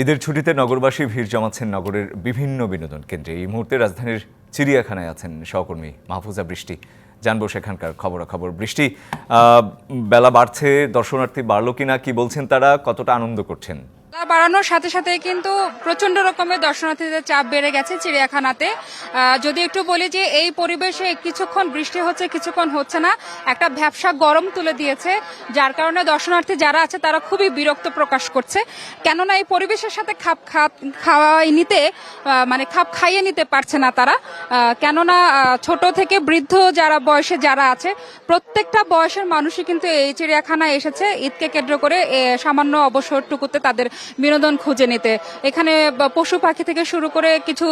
ঈদের ছুটিতে নগরবাসী ভিড় জমাচ্ছেন নগরের বিভিন্ন বিনোদন কেন্দ্রে। এই মুহূর্তে রাজধানীর চিড়িয়াখানায় আছেন সহকর্মী মাহফুজা বৃষ্টি। জানবো সেখানকার খবরাখবর। বৃষ্টি, বেলা বাড়ছে, দর্শনার্থী বাড়লো কিনা, কি বলছেন তারা, কতটা আনন্দ করছেন? বাড়ানোর সাথে সাথে কিন্তু প্রচন্ড রকমের দর্শনার্থীদের চাপ বেড়ে গেছে চিড়িয়াখানাতে। যদি একটু বলি যে এই পরিবেশে কিছুক্ষণ বৃষ্টি হচ্ছে, কিছুক্ষণ হচ্ছে না, একটা ভ্যাপসা গরম তুলে দিয়েছে, যার কারণে দর্শনার্থী যারা আছে তারা খুবই বিরক্ত প্রকাশ করছে। কেননা এই পরিবেশের সাথে খাপ খাইয়ে নিতে পারছে না তারা। কেননা ছোট থেকে বৃদ্ধ যারা বয়সে যারা আছে, প্রত্যেকটা বয়সের মানুষই কিন্তু এই চিড়িয়াখানায় এসেছে ঈদকে কেন্দ্র করে সামান্য অবসরটুকুতে তাদের বিনোদন খুঁজে নিতে। এখানে পশু পাখি থেকে শুরু করে কিছু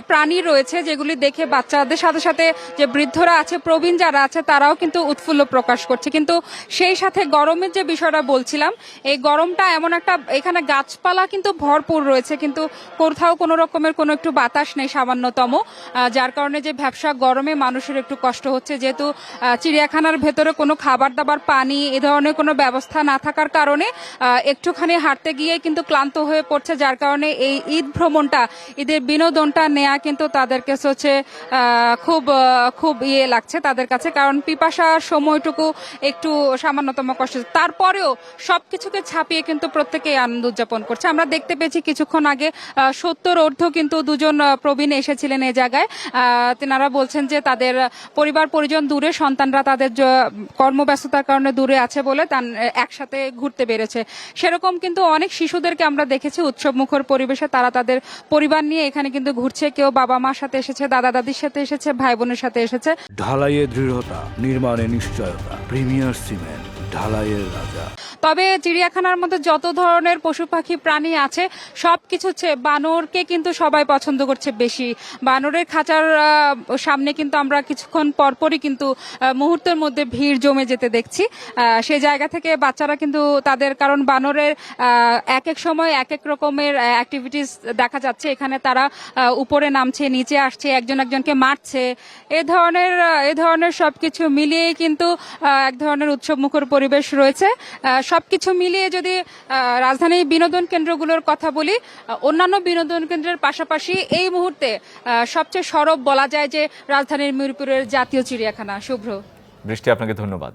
প্রাণী রয়েছে যেগুলি দেখে বাচ্চাদের সাথে সাথে যে বৃদ্ধরা আছে, প্রবীণ যারা আছে, তারাও কিন্তু উৎফুল্ল প্রকাশ করছে। কিন্তু সেই সাথে গরমের যে বিষয়টা বলছিলাম, এই গরমটা এমন একটা, এখানে গাছপালা কিন্তু ভরপুর রয়েছে, কিন্তু কোথাও কোনো রকমের কোনো একটু বাতাস নেই সামান্যতম, যার কারণে যে ভ্যাপসা গরমে মানুষের একটু কষ্ট হচ্ছে। যেহেতু চিড়িয়াখানার ভেতরে কোনো খাবার দাবার, পানি, এ ধরনের কোনো ব্যবস্থা না থাকার কারণে একটুখানি হাঁটতে গিয়ে কিন্তু ক্লান্ত হয়ে পড়ছে, যার কারণে এই ঈদ ভ্রমণটা, ঈদের বিনোদনটা নেওয়া কিন্তু তাদের কাছে হচ্ছে খুব লাগছে তাদের কাছে, কারণ পিপাসার সময়টুকু একটু সামান্যতম কষ্ট। তারপরেও সবকিছুকে ছাপিয়ে কিন্তু প্রত্যেকেই আনন্দ উদযাপন করছে। আমরা দেখতে পেয়েছি কিছুক্ষণ আগে 70 ঊর্ধ্ব কিন্তু দুজন প্রবীণ এসেছিলেন এই জায়গায়। তেনারা বলছেন যে তাদের পরিবার পরিজন দূরে, সন্তানরা তাদের কর্মব্যস্ততার কারণে দূরে আছে বলে একসাথে ঘুরতে বেড়েছে। সেরকম কিন্তু অনেক শিশুদেরকে আমরা দেখেছি উৎসবমুখর পরিবেশে, তারা তাদের পরিবার নিয়ে এখানে কিন্তু ঘুরছে। কেউ বাবা মার সাথে এসেছে, দাদা দাদির সাথে এসেছে, ভাই বোনের সাথে এসেছে। ঢালাইয়ে দৃঢ়তা, নির্মাণে নিশ্চয়তা, প্রিমিয়ার সিমেন্ট, ঢালাইয়ের রাজা। তবে চিড়িয়াখানার মধ্যে যত ধরনের পশু পাখি প্রাণী আছে সবকিছু হচ্ছে, বানরকে কিন্তু সবাই পছন্দ করছে বেশি। বানরের খাঁচার সামনে কিন্তু আমরা কিছুক্ষণ পরপরই কিন্তু মুহূর্তের মধ্যে ভিড় জমে যেতে দেখছি। সেই জায়গা থেকে বাচ্চারা কিন্তু তাদের, কারণ বানরের এক এক সময় এক এক রকমের অ্যাক্টিভিটিস দেখা যাচ্ছে। এখানে তারা উপরে নামছে, নিচে আসছে, একজন একজনকে মারছে, এ ধরনের সবকিছু মিলিয়েই কিন্তু এক ধরনের উৎসবমুখর পরিবেশ রয়েছে। সবকিছু মিলিয়ে যদি রাজধানীর বিনোদন কেন্দ্রগুলোর কথা বলি, অন্যান্য বিনোদন কেন্দ্রের পাশাপাশি এই মুহূর্তে সবচেয়ে সরব বলা যায় যে রাজধানীর মিরপুরের জাতীয় চিড়িয়াখানা। শুভ্র। বৃষ্টি, আপনাকে ধন্যবাদ।